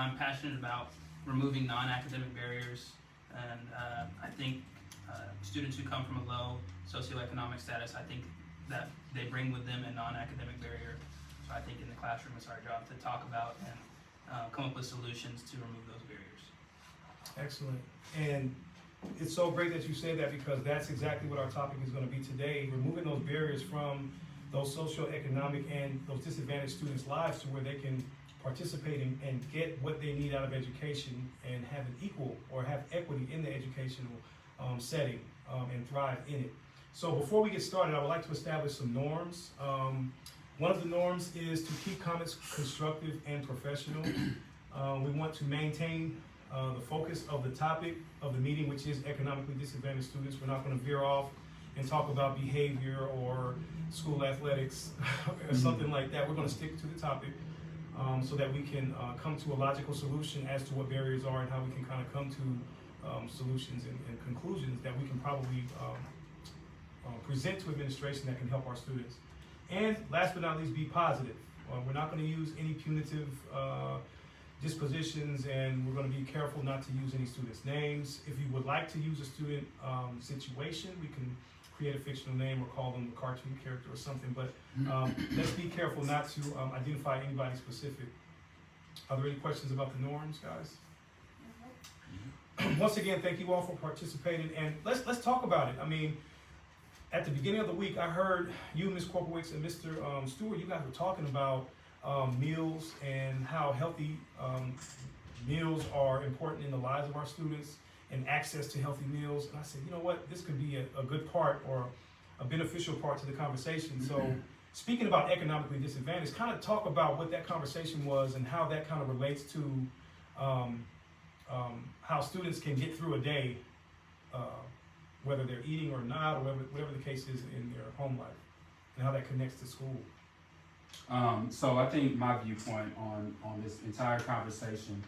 I'm passionate about removing non-academic barriers, and I think students who come from a low socioeconomic status, I think that they bring with them a non-academic barrier. So I think in the classroom it's our job to talk about and come up with solutions to remove those barriers. Excellent. And it's so great that you say that, because that's exactly what our topic is going to be today, removing those barriers from those socioeconomic and those disadvantaged students' lives to where they can participate and get what they need out of education and have an equal or have equity in the educational setting and thrive in it. So before we get started, I would like to establish some norms. One of the norms is to keep comments constructive and professional. We want to maintain the focus of the topic of the meeting, which is economically disadvantaged students. We're not going to veer off and talk about behavior or school athletics or something like that. We're going to stick to the topic so that we can come to a logical solution as to what barriers are and how we can kind of come to solutions and conclusions that we can probably present to administration that can help our students. And last but not least, be positive. We're not going to use any punitive dispositions, and we're going to be careful not to use any students' names. If you would like to use a student situation, we can create a fictional name or call them a cartoon character or something, but let's be careful not to identify anybody specific. Are there any questions about the norms, guys? Once again, thank you all for participating, and let's talk about it. I mean, at the beginning of the week, I heard you, Ms. Corporate, and Mr. Stewart, you guys were talking about meals and how healthy meals are important in the lives of our students and access to healthy meals. And I said, you know what, this could be a good part or a beneficial part to the conversation. So speaking about economically disadvantaged, kind of talk about what that conversation was and how that kind of relates to how students can get through a day, whether they're eating or not, or whatever the case is in their home life, and how that connects to school. So I think my viewpoint on this entire conversation,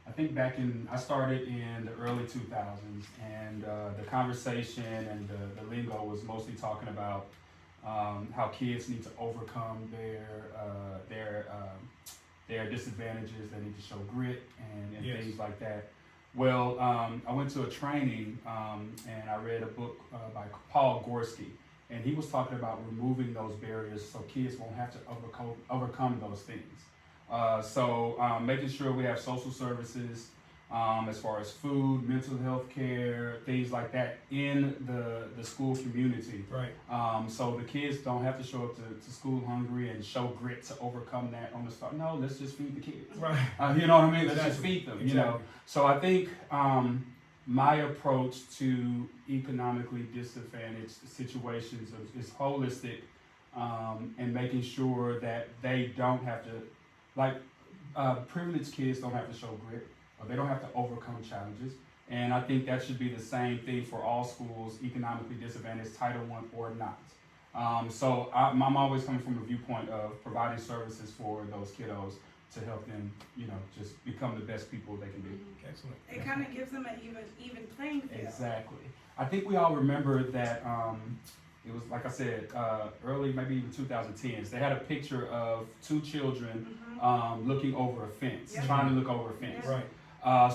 I think I started in the early 2000s, and the conversation and the lingo was mostly talking about how kids need to overcome their disadvantages. They need to show grit and Yes. things like that. Well, I went to a training and I read a book by Paul Gorski, and he was talking about removing those barriers so kids won't have to overcome those things. So making sure we have social services as far as food, mental health care, things like that in the school community. Right. So the kids don't have to show up to school hungry and show grit to overcome that on the start. No, let's just feed the kids. Right. You know what I mean? Let's Exactly. just feed them, Exactly. you know? So I think my approach to economically disadvantaged situations is holistic and making sure that they don't have to, privileged kids don't have to show grit, or they don't have to overcome challenges. And I think that should be the same thing for all schools, economically disadvantaged, Title I or not. So I'm always coming from a viewpoint of providing services for those kiddos to help them, just become the best people they can be. Excellent. It kind of gives them an even playing field. Exactly. I think we all remember that it was, like I said, early, maybe even 2010s. They had a picture of two children looking over a fence, Yep. trying to look over a fence. Right.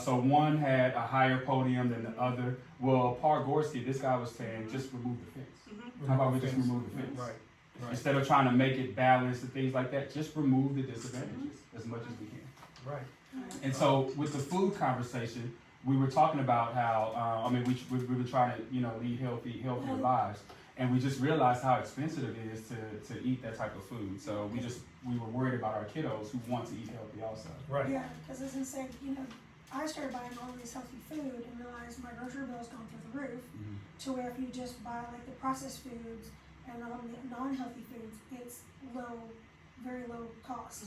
So one had a higher podium than the other. Well, Paul Gorski, this guy was saying, just remove the fence. How about we just remove the fence? Right. Right. Instead of trying to make it balanced and things like that, just remove the disadvantages as much as we can. Right. And so with the food conversation, we were talking about how, we were trying to, lead healthier lives. And we just realized how expensive it is to eat that type of food. So we were worried about our kiddos who want to eat healthy also. Right. Yeah, because as I said, I started buying all this healthy food and realized my grocery bill's gone through the roof. To where if you just buy like the processed foods and all the non-healthy foods, it's very low cost.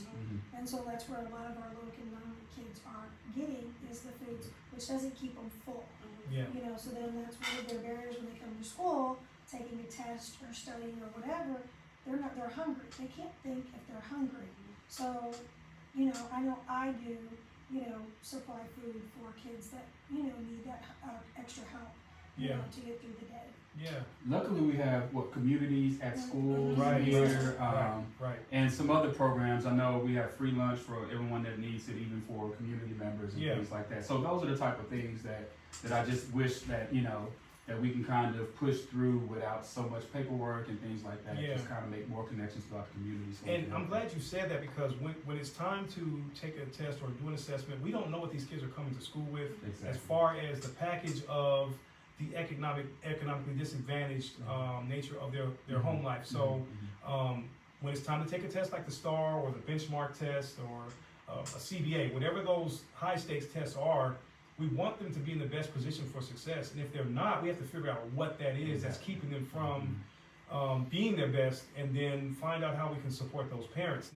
And so that's where a lot of our low-income kids are getting is the foods, which doesn't keep them full. Yeah. So then that's one of their barriers when they come to school, taking a test or studying or whatever. They're hungry. They can't think if they're hungry. So, I know I do, supply food for kids that, need that extra help. you Yeah. know, to get through the day. Yeah. Luckily, we have communities at schools Right. here, Right. and some other programs. I know we have free lunch for everyone that needs it, even for community members and Yeah. things like that. So those are the type of things that I just wish that that we can kind of push through without so much paperwork and things like that. Yeah. Just kind of make more connections throughout the community. So we And can I'm help glad you said that, because when it's time to take a test or do an assessment, we don't know what these kids are coming to school with, Exactly. as far as the package of the economically disadvantaged nature of their home life. So when it's time to take a test like the STAR or the benchmark test or a CBA, whatever those high stakes tests are, we want them to be in the best position for success. And if they're not, we have to figure out what that is that's keeping them from being their best, and then find out how we can support those parents.